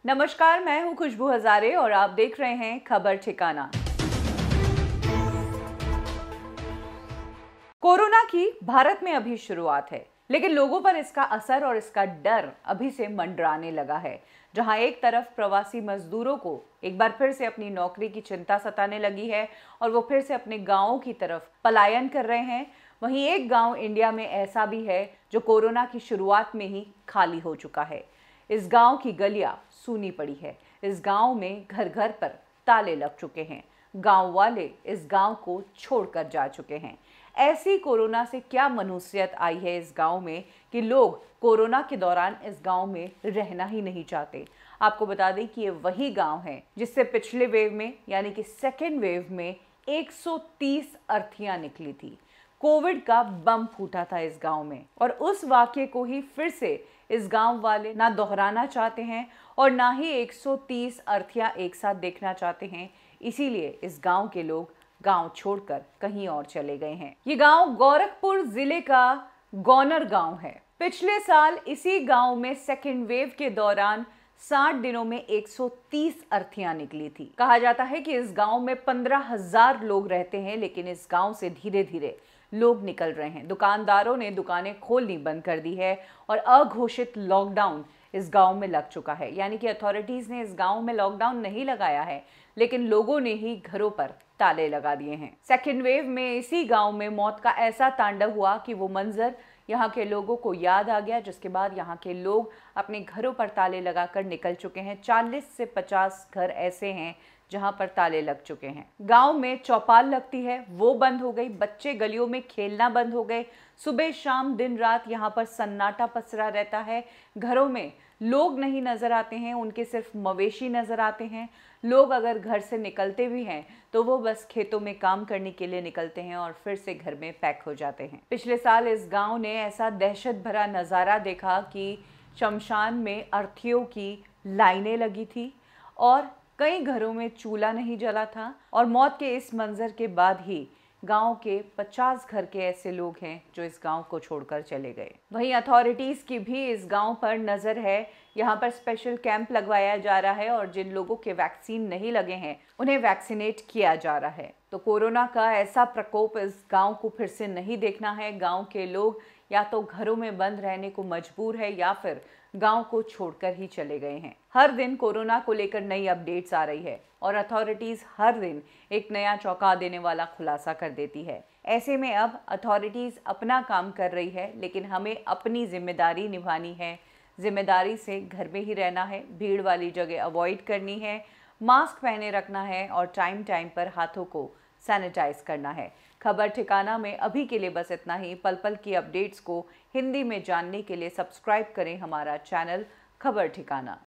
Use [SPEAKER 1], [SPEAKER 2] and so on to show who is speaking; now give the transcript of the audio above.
[SPEAKER 1] नमस्कार, मैं हूं खुशबू हजारे और आप देख रहे हैं खबर ठिकाना। कोरोना की भारत में अभी शुरुआत है, लेकिन लोगों पर इसका असर और इसका डर अभी से मंडराने लगा है। जहां एक तरफ प्रवासी मजदूरों को एक बार फिर से अपनी नौकरी की चिंता सताने लगी है और वो फिर से अपने गांवों की तरफ पलायन कर रहे हैं, वहीं एक गांव इंडिया में ऐसा भी है जो कोरोना की शुरुआत में ही खाली हो चुका है। इस गांव की गलियां सूनी पड़ी है। इस गांव में घर घर पर ताले लग चुके हैं। गांव वाले इस गांव को छोड़कर जा चुके हैं। ऐसी कोरोना से क्या मनुष्यत आई है इस गांव में कि लोग कोरोना के दौरान इस गांव में रहना ही नहीं चाहते। आपको बता दें कि ये वही गांव है जिससे पिछले वेव में यानी कि सेकेंड वेव में 130 अर्थियां निकली थी। कोविड का बम फूटा था इस गांव में और उस वाक्य को ही फिर से इस गांव वाले ना दोहराना चाहते हैं और ना ही 130 अर्थियां एक साथ देखना चाहते हैं। इसीलिए इस गांव के लोग गांव छोड़कर कहीं और चले गए हैं। ये गांव गोरखपुर जिले का गौनर गांव है। पिछले साल इसी गांव में सेकेंड वेव के दौरान 60 दिनों में 130 अर्थियां निकली थी। कहा जाता है कि इस गांव में 15,000 लोग रहते हैं, लेकिन इस गांव से धीरे धीरे लोग निकल रहे हैं। दुकानदारों ने दुकानें खोलनी बंद कर दी है और अघोषित लॉकडाउन इस गांव में लग चुका है। यानी कि अथॉरिटीज ने इस गांव में लॉकडाउन नहीं लगाया है, लेकिन लोगों ने ही घरों पर ताले लगा दिए हैं। सेकेंड वेव में इसी गांव में मौत का ऐसा तांडव हुआ कि वो मंजर यहाँ के लोगों को याद आ गया, जिसके बाद यहाँ के लोग अपने घरों पर ताले लगाकर निकल चुके हैं। 40 से 50 घर ऐसे हैं जहां पर ताले लग चुके हैं। गांव में चौपाल लगती है, वो बंद हो गई। बच्चे गलियों में खेलना बंद हो गए। सुबह शाम दिन रात यहाँ पर सन्नाटा पसरा रहता है। घरों में लोग नहीं नजर आते हैं, उनके सिर्फ मवेशी नजर आते हैं। लोग अगर घर से निकलते भी हैं तो वो बस खेतों में काम करने के लिए निकलते हैं और फिर से घर में पैक हो जाते हैं। पिछले साल इस गांव ने ऐसा दहशत भरा नज़ारा देखा कि शमशान में अर्थियों की लाइनें लगी थी और कई घरों में चूल्हा नहीं जला था। और मौत के इस मंजर के बाद ही गांव के 50 घर के ऐसे लोग हैं जो इस गांव को छोड़कर चले गए। वहीं अथॉरिटीज की भी इस गांव पर नजर है। यहां पर स्पेशल कैंप लगवाया जा रहा है और जिन लोगों के वैक्सीन नहीं लगे हैं उन्हें वैक्सीनेट किया जा रहा है। तो कोरोना का ऐसा प्रकोप इस गांव को फिर से नहीं देखना है। गांव के लोग या तो घरों में बंद रहने को मजबूर है या फिर गांव को छोड़कर ही चले गए हैं। हर दिन कोरोना को लेकर नई अपडेट्स आ रही है और अथॉरिटीज हर दिन एक नया चौंका देने वाला खुलासा कर देती है। ऐसे में अब अथॉरिटीज अपना काम कर रही है, लेकिन हमें अपनी जिम्मेदारी निभानी है। जिम्मेदारी से घर में ही रहना है, भीड़ वाली जगह अवॉइड करनी है, मास्क पहने रखना है और टाइम टाइम पर हाथों को सैनिटाइज करना है। खबर ठिकाना में अभी के लिए बस इतना ही। पल पल की अपडेट्स को हिंदी में जानने के लिए सब्सक्राइब करें हमारा चैनल खबर ठिकाना।